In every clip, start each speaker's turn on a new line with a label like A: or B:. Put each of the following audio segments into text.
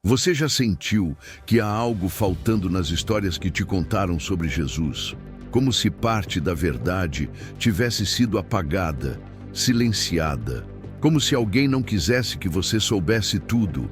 A: Você já sentiu que há algo faltando nas histórias que te contaram sobre Jesus? Como se parte da verdade tivesse sido apagada, silenciada. Como se alguém não quisesse que você soubesse tudo.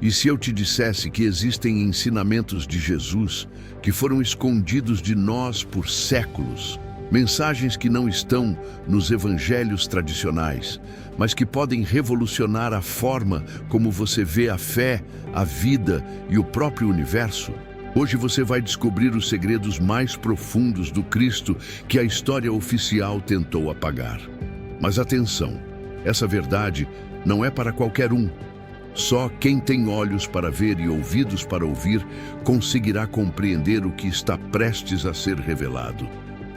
A: E se eu te dissesse que existem ensinamentos de Jesus que foram escondidos de nós por séculos? Mensagens que não estão nos evangelhos tradicionais, mas que podem revolucionar a forma como você vê a fé, a vida e o próprio universo. Hoje você vai descobrir os segredos mais profundos do Cristo que a história oficial tentou apagar. Mas atenção, essa verdade não é para qualquer um. Só quem tem olhos para ver e ouvidos para ouvir conseguirá compreender o que está prestes a ser revelado.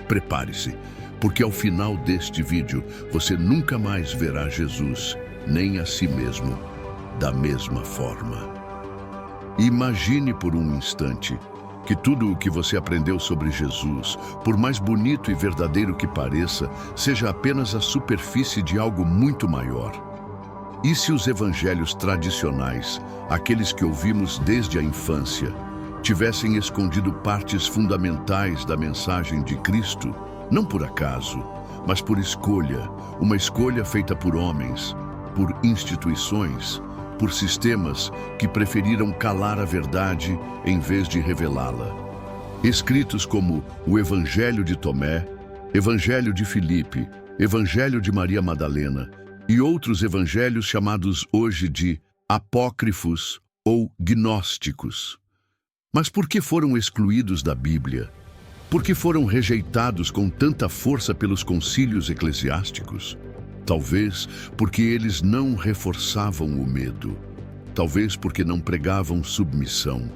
A: Prepare-se, porque ao final deste vídeo você nunca mais verá Jesus, nem a si mesmo, da mesma forma. Imagine por um instante que tudo o que você aprendeu sobre Jesus, por mais bonito e verdadeiro que pareça, seja apenas a superfície de algo muito maior. E se os evangelhos tradicionais, aqueles que ouvimos desde a infância, tivessem escondido partes fundamentais da mensagem de Cristo, não por acaso, mas por escolha, uma escolha feita por homens, por instituições, por sistemas que preferiram calar a verdade em vez de revelá-la. Escritos como o Evangelho de Tomé, Evangelho de Filipe, Evangelho de Maria Madalena e outros evangelhos chamados hoje de apócrifos ou gnósticos. Mas por que foram excluídos da Bíblia? Por que foram rejeitados com tanta força pelos concílios eclesiásticos? Talvez porque eles não reforçavam o medo. Talvez porque não pregavam submissão,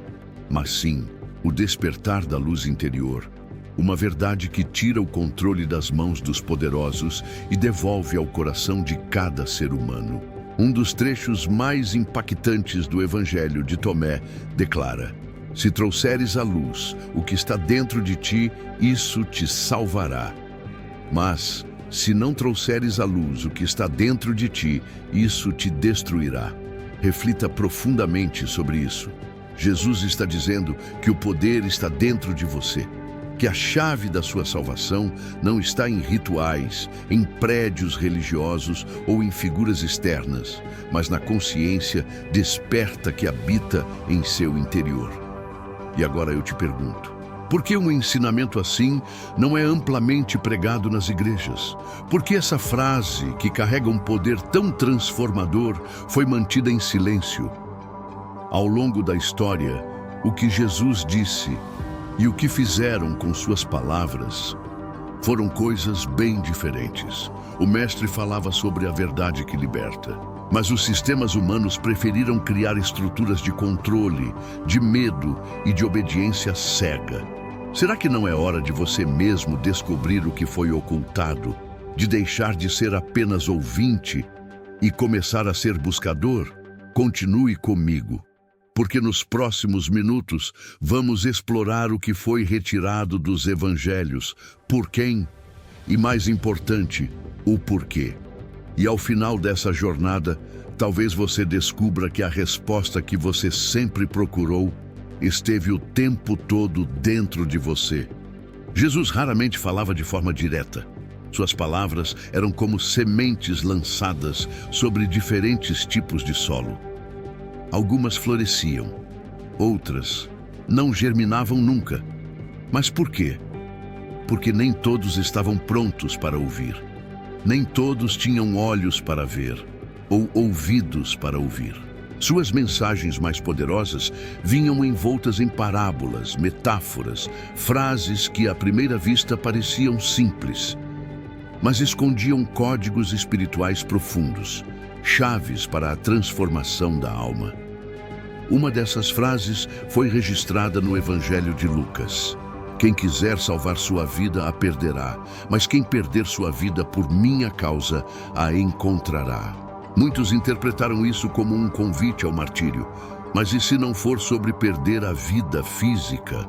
A: mas sim o despertar da luz interior. Uma verdade que tira o controle das mãos dos poderosos e devolve ao coração de cada ser humano. Um dos trechos mais impactantes do Evangelho de Tomé declara: se trouxeres à luz o que está dentro de ti, isso te salvará. Mas, se não trouxeres à luz o que está dentro de ti, isso te destruirá. Reflita profundamente sobre isso. Jesus está dizendo que o poder está dentro de você, que a chave da sua salvação não está em rituais, em prédios religiosos ou em figuras externas, mas na consciência desperta que habita em seu interior. E agora eu te pergunto, por que um ensinamento assim não é amplamente pregado nas igrejas? Por que essa frase, que carrega um poder tão transformador, foi mantida em silêncio? Ao longo da história, o que Jesus disse e o que fizeram com suas palavras foram coisas bem diferentes. O mestre falava sobre a verdade que liberta, mas os sistemas humanos preferiram criar estruturas de controle, de medo e de obediência cega. Será que não é hora de você mesmo descobrir o que foi ocultado, de deixar de ser apenas ouvinte e começar a ser buscador? Continue comigo, porque nos próximos minutos vamos explorar o que foi retirado dos evangelhos, por quem e, mais importante, o porquê. E ao final dessa jornada, talvez você descubra que a resposta que você sempre procurou esteve o tempo todo dentro de você. Jesus raramente falava de forma direta. Suas palavras eram como sementes lançadas sobre diferentes tipos de solo. Algumas floresciam, outras não germinavam nunca. Mas por quê? Porque nem todos estavam prontos para ouvir. Nem todos tinham olhos para ver, ou ouvidos para ouvir. Suas mensagens mais poderosas vinham envoltas em parábolas, metáforas, frases que à primeira vista pareciam simples, mas escondiam códigos espirituais profundos, chaves para a transformação da alma. Uma dessas frases foi registrada no Evangelho de Lucas. Quem quiser salvar sua vida a perderá, mas quem perder sua vida por minha causa a encontrará. Muitos interpretaram isso como um convite ao martírio, mas e se não for sobre perder a vida física?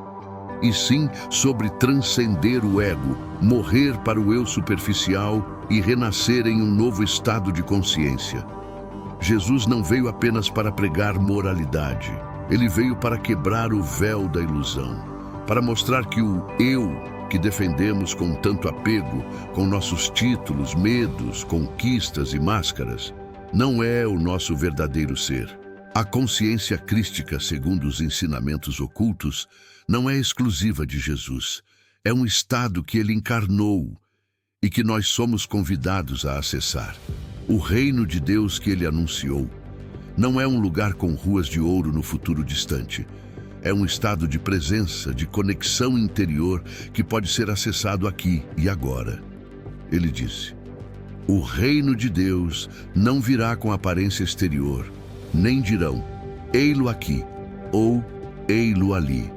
A: E sim sobre transcender o ego, morrer para o eu superficial e renascer em um novo estado de consciência. Jesus não veio apenas para pregar moralidade. Ele veio para quebrar o véu da ilusão, para mostrar que o eu que defendemos com tanto apego, com nossos títulos, medos, conquistas e máscaras, não é o nosso verdadeiro ser. A consciência crística, segundo os ensinamentos ocultos, não é exclusiva de Jesus. É um estado que ele encarnou e que nós somos convidados a acessar. O reino de Deus que ele anunciou não é um lugar com ruas de ouro no futuro distante. É um estado de presença, de conexão interior que pode ser acessado aqui e agora. Ele disse: o reino de Deus não virá com aparência exterior, nem dirão, ei-lo aqui ou ei-lo ali,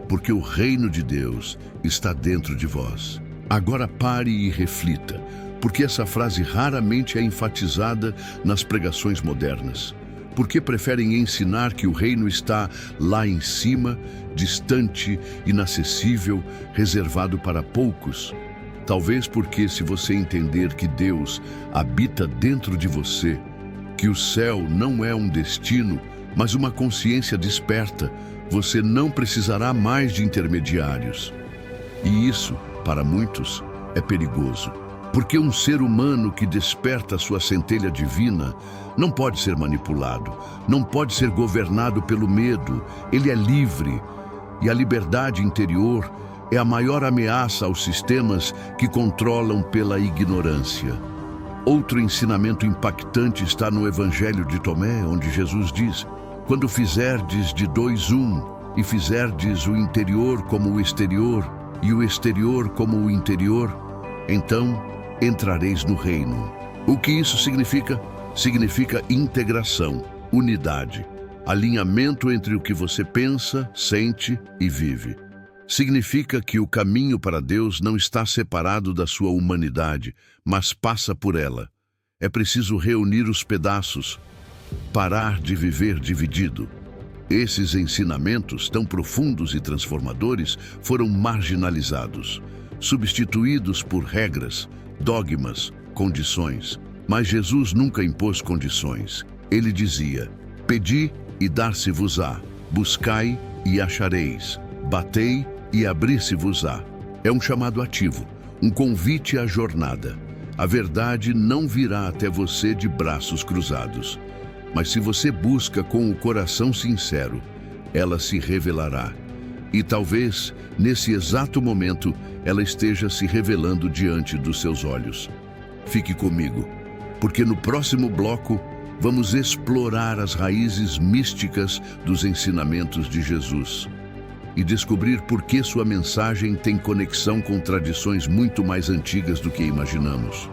A: porque o reino de Deus está dentro de vós. Agora pare e reflita, porque essa frase raramente é enfatizada nas pregações modernas. Por que preferem ensinar que o reino está lá em cima, distante, inacessível, reservado para poucos? Talvez porque, se você entender que Deus habita dentro de você, que o céu não é um destino, mas uma consciência desperta, você não precisará mais de intermediários. E isso, para muitos, é perigoso. Porque um ser humano que desperta sua centelha divina não pode ser manipulado, não pode ser governado pelo medo. Ele é livre. E a liberdade interior é a maior ameaça aos sistemas que controlam pela ignorância. Outro ensinamento impactante está no Evangelho de Tomé, onde Jesus diz: quando fizerdes de dois e fizerdes o interior como o exterior, e o exterior como o interior, então entrareis no reino. O que isso significa? Significa integração, unidade, alinhamento entre o que você pensa, sente e vive. Significa que o caminho para Deus não está separado da sua humanidade, mas passa por ela. É preciso reunir os pedaços, parar de viver dividido. Esses ensinamentos tão profundos e transformadores foram marginalizados, substituídos por regras, dogmas, condições. Mas Jesus nunca impôs condições. Ele dizia: pedi e dar-se-vos-á, buscai e achareis, batei e abrir-se-vos-á. É um chamado ativo, um convite à jornada. A verdade não virá até você de braços cruzados. Mas se você busca com o coração sincero, ela se revelará. E talvez, nesse exato momento, ela esteja se revelando diante dos seus olhos. Fique comigo, porque no próximo bloco vamos explorar as raízes místicas dos ensinamentos de Jesus e descobrir por que sua mensagem tem conexão com tradições muito mais antigas do que imaginamos,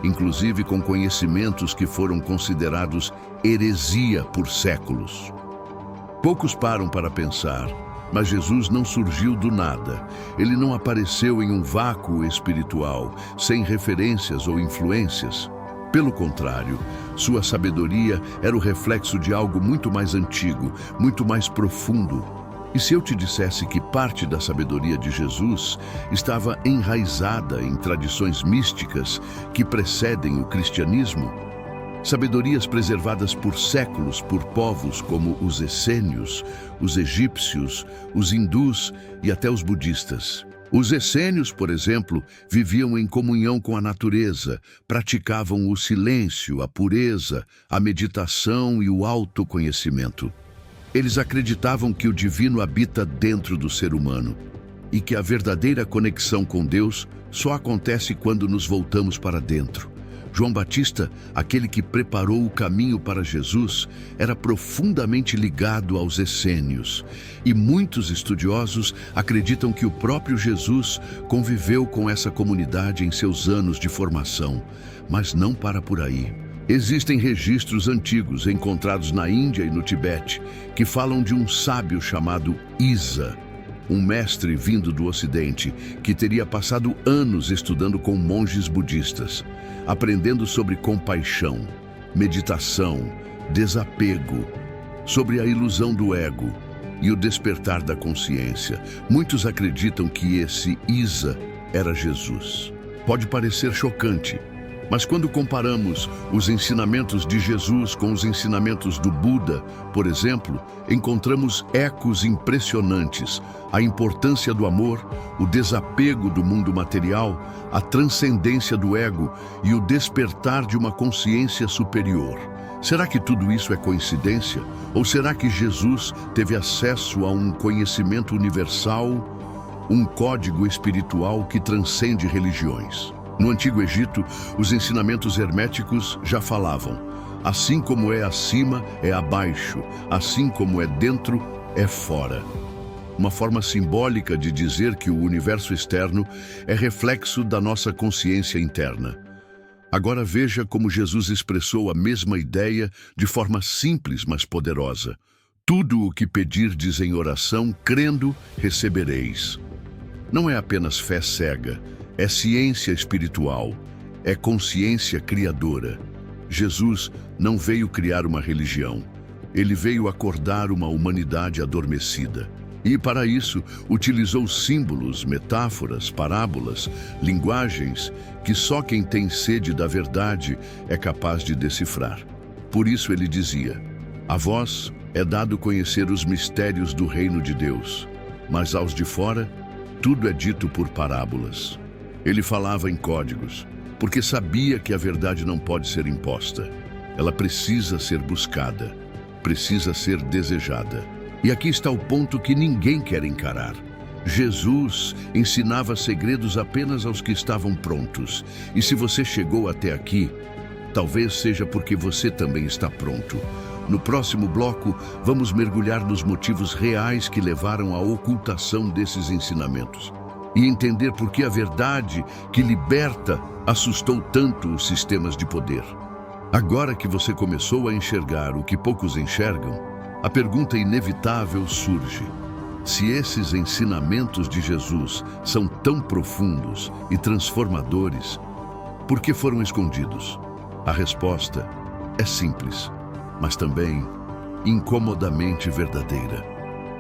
A: inclusive com conhecimentos que foram considerados heresia por séculos. Poucos param para pensar, mas Jesus não surgiu do nada. Ele não apareceu em um vácuo espiritual, sem referências ou influências. Pelo contrário, sua sabedoria era o reflexo de algo muito mais antigo, muito mais profundo. E se eu te dissesse que parte da sabedoria de Jesus estava enraizada em tradições místicas que precedem o cristianismo? Sabedorias preservadas por séculos por povos como os essênios, os egípcios, os hindus e até os budistas. Os essênios, por exemplo, viviam em comunhão com a natureza, praticavam o silêncio, a pureza, a meditação e o autoconhecimento. Eles acreditavam que o divino habita dentro do ser humano e que a verdadeira conexão com Deus só acontece quando nos voltamos para dentro. João Batista, aquele que preparou o caminho para Jesus, era profundamente ligado aos essênios. E muitos estudiosos acreditam que o próprio Jesus conviveu com essa comunidade em seus anos de formação. Mas não para por aí. Existem registros antigos encontrados na Índia e no Tibete que falam de um sábio chamado Isa, um mestre vindo do Ocidente que teria passado anos estudando com monges budistas, aprendendo sobre compaixão, meditação, desapego, sobre a ilusão do ego e o despertar da consciência. Muitos acreditam que esse Isa era Jesus. Pode parecer chocante, Mas quando comparamos os ensinamentos de Jesus com os ensinamentos do Buda, por exemplo, encontramos ecos impressionantes: a importância do amor, o desapego do mundo material, a transcendência do ego e o despertar de uma consciência superior. Será que tudo isso é coincidência? Ou será que Jesus teve acesso a um conhecimento universal, um código espiritual que transcende religiões? No Antigo Egito, os ensinamentos herméticos já falavam: assim como é acima, é abaixo, assim como é dentro, é fora. Uma forma simbólica de dizer que o universo externo é reflexo da nossa consciência interna. Agora veja como Jesus expressou a mesma ideia de forma simples, mas poderosa. Tudo o que pedirdes em oração, crendo, recebereis. Não é apenas fé cega, é ciência espiritual, é consciência criadora. Jesus não veio criar uma religião, ele veio acordar uma humanidade adormecida. E para isso, utilizou símbolos, metáforas, parábolas, linguagens que só quem tem sede da verdade é capaz de decifrar. Por isso ele dizia: a vós é dado conhecer os mistérios do reino de Deus, mas aos de fora, tudo é dito por parábolas. Ele falava em códigos, porque sabia que a verdade não pode ser imposta. Ela precisa ser buscada, precisa ser desejada. E aqui está o ponto que ninguém quer encarar. Jesus ensinava segredos apenas aos que estavam prontos. E se você chegou até aqui, talvez seja porque você também está pronto. No próximo bloco, vamos mergulhar nos motivos reais que levaram à ocultação desses ensinamentos e entender por que a verdade que liberta assustou tanto os sistemas de poder. Agora que você começou a enxergar o que poucos enxergam, a pergunta inevitável surge: se esses ensinamentos de Jesus são tão profundos e transformadores, por que foram escondidos? A resposta é simples, mas também incomodamente verdadeira.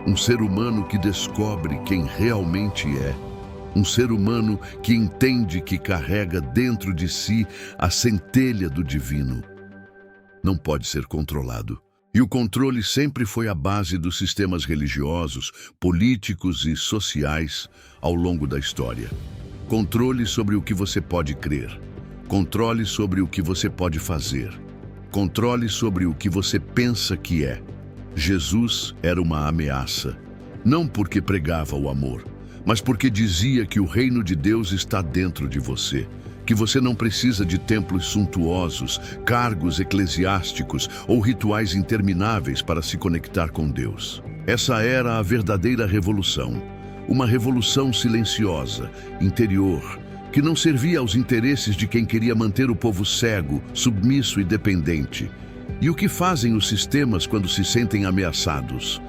A: Um ser humano que descobre quem realmente é, um ser humano que entende que carrega dentro de si a centelha do divino, não pode ser controlado. E o controle sempre foi a base dos sistemas religiosos, políticos e sociais ao longo da história. Controle sobre o que você pode crer, controle sobre o que você pode fazer, controle sobre o que você pensa que é. Jesus era uma ameaça, não porque pregava o amor, mas porque dizia que o reino de Deus está dentro de você, que você não precisa de templos suntuosos, cargos eclesiásticos ou rituais intermináveis para se conectar com Deus. Essa era a verdadeira revolução, uma revolução silenciosa, interior, que não servia aos interesses de quem queria manter o povo cego, submisso e dependente. E o que fazem os sistemas quando se sentem ameaçados?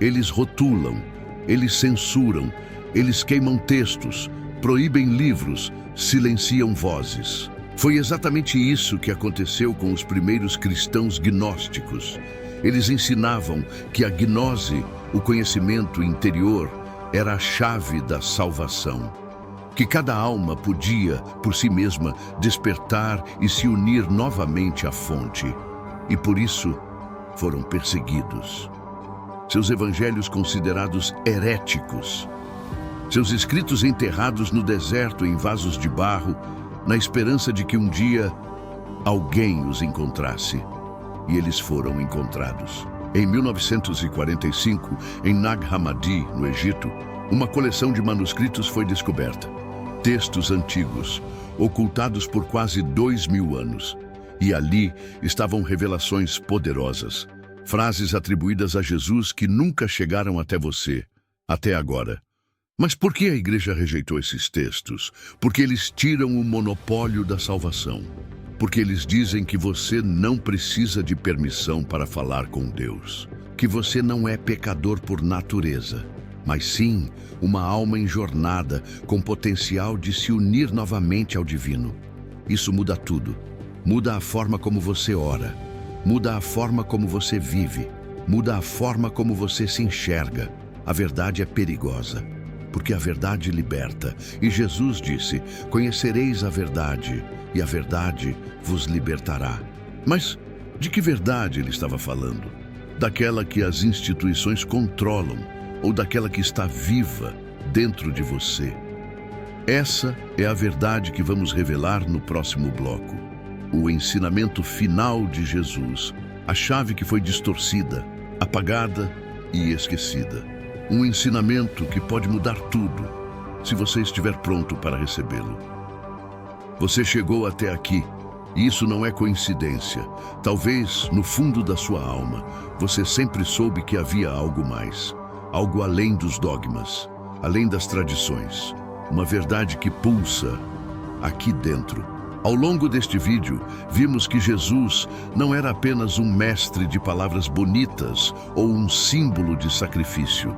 A: Eles rotulam, eles censuram, eles queimam textos, proíbem livros, silenciam vozes. Foi exatamente isso que aconteceu com os primeiros cristãos gnósticos. Eles ensinavam que a gnose, o conhecimento interior, era a chave da salvação. Que cada alma podia, por si mesma, despertar e se unir novamente à fonte. E por isso foram perseguidos. Seus evangelhos considerados heréticos, seus escritos enterrados no deserto em vasos de barro, na esperança de que um dia alguém os encontrasse. E eles foram encontrados. Em 1945, em Nag Hammadi, no Egito, uma coleção de manuscritos foi descoberta. Textos antigos, ocultados por quase 2000 anos. E ali estavam revelações poderosas, frases atribuídas a Jesus que nunca chegaram até você, até agora. Mas por que a igreja rejeitou esses textos? Porque eles tiram o monopólio da salvação. Porque eles dizem que você não precisa de permissão para falar com Deus. Que você não é pecador por natureza, mas sim uma alma em jornada com potencial de se unir novamente ao divino. Isso muda tudo. Muda a forma como você ora. Muda a forma como você vive. Muda a forma como você se enxerga. A verdade é perigosa. porque a verdade liberta. E Jesus disse: conhecereis a verdade, e a verdade vos libertará. Mas de que verdade ele estava falando? Daquela que as instituições controlam, ou daquela que está viva dentro de você? Essa é a verdade que vamos revelar no próximo bloco. O ensinamento final de Jesus, a chave que foi distorcida, apagada e esquecida. Um ensinamento que pode mudar tudo, se você estiver pronto para recebê-lo. Você chegou até aqui, e isso não é coincidência. Talvez, no fundo da sua alma, você sempre soube que havia algo mais. Algo além dos dogmas, além das tradições. Uma verdade que pulsa aqui dentro. Ao longo deste vídeo, vimos que Jesus não era apenas um mestre de palavras bonitas ou um símbolo de sacrifício.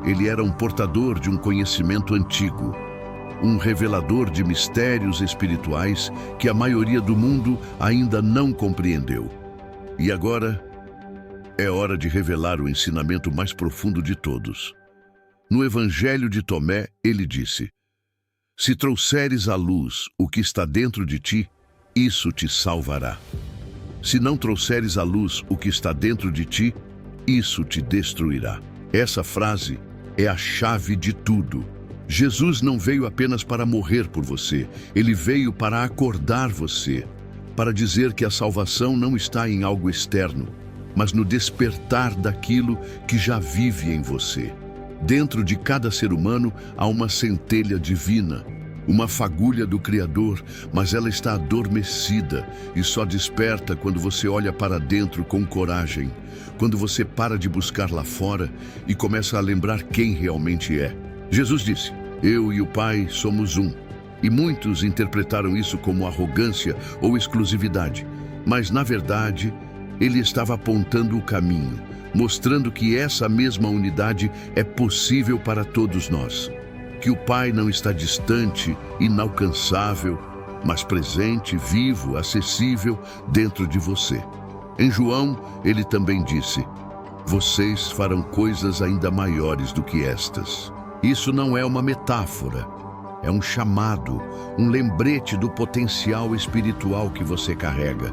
A: Ele era um portador de um conhecimento antigo, um revelador de mistérios espirituais que a maioria do mundo ainda não compreendeu. E agora é hora de revelar o ensinamento mais profundo de todos. No Evangelho de Tomé, ele disse: se trouxeres à luz o que está dentro de ti, isso te salvará. Se não trouxeres à luz o que está dentro de ti, isso te destruirá. Essa frase é a chave de tudo. Jesus não veio apenas para morrer por você, ele veio para acordar você, para dizer que a salvação não está em algo externo, mas no despertar daquilo que já vive em você. Dentro de cada ser humano há uma centelha divina, uma fagulha do Criador, mas ela está adormecida e só desperta quando você olha para dentro com coragem, quando você para de buscar lá fora e começa a lembrar quem realmente é. Jesus disse: eu e o Pai somos um. E muitos interpretaram isso como arrogância ou exclusividade, mas na verdade, ele estava apontando o caminho, mostrando que essa mesma unidade é possível para todos nós. Que o Pai não está distante, inalcançável, mas presente, vivo, acessível dentro de você. Em João, ele também disse: vocês farão coisas ainda maiores do que estas. Isso não é uma metáfora, é um chamado, um lembrete do potencial espiritual que você carrega.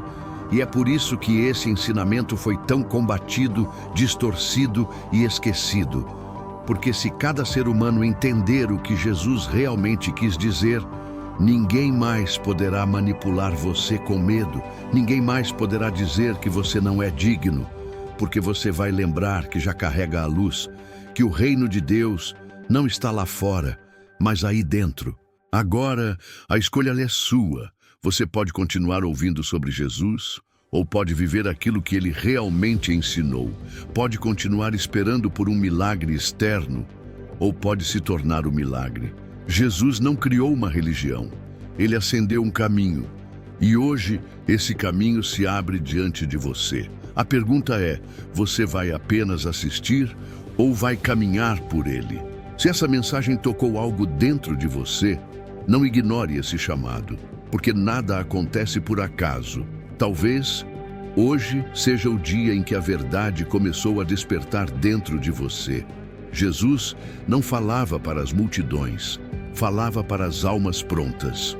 A: E é por isso que esse ensinamento foi tão combatido, distorcido e esquecido. Porque se cada ser humano entender o que Jesus realmente quis dizer, ninguém mais poderá manipular você com medo, ninguém mais poderá dizer que você não é digno, porque você vai lembrar que já carrega a luz, que o reino de Deus não está lá fora, mas aí dentro. Agora, a escolha é sua. Você pode continuar ouvindo sobre Jesus, ou pode viver aquilo que ele realmente ensinou. Pode continuar esperando por um milagre externo, ou pode se tornar o milagre. Jesus não criou uma religião, ele acendeu um caminho. E hoje, esse caminho se abre diante de você. A pergunta é: você vai apenas assistir ou vai caminhar por ele? Se essa mensagem tocou algo dentro de você, não ignore esse chamado, porque nada acontece por acaso. Talvez hoje seja o dia em que a verdade começou a despertar dentro de você. Jesus não falava para as multidões, falava para as almas prontas.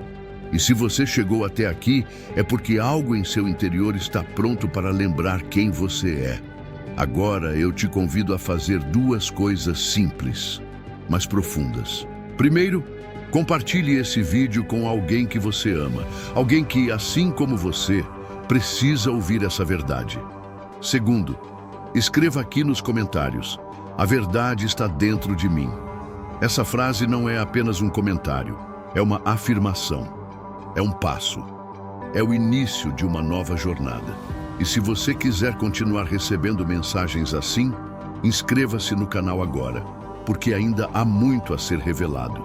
A: E se você chegou até aqui, é porque algo em seu interior está pronto para lembrar quem você é. Agora eu te convido a fazer duas coisas simples, mas profundas. Primeiro, compartilhe esse vídeo com alguém que você ama, alguém que, assim como você, precisa ouvir essa verdade. Segundo, escreva aqui nos comentários: a verdade está dentro de mim. Essa frase não é apenas um comentário, é uma afirmação, é um passo, é o início de uma nova jornada. E se você quiser continuar recebendo mensagens assim, inscreva-se no canal agora, porque ainda há muito a ser revelado.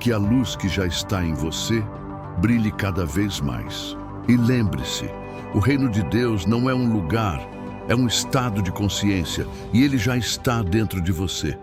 A: Que a luz que já está em você brilhe cada vez mais. E lembre-se, o reino de Deus não é um lugar, é um estado de consciência, e ele já está dentro de você.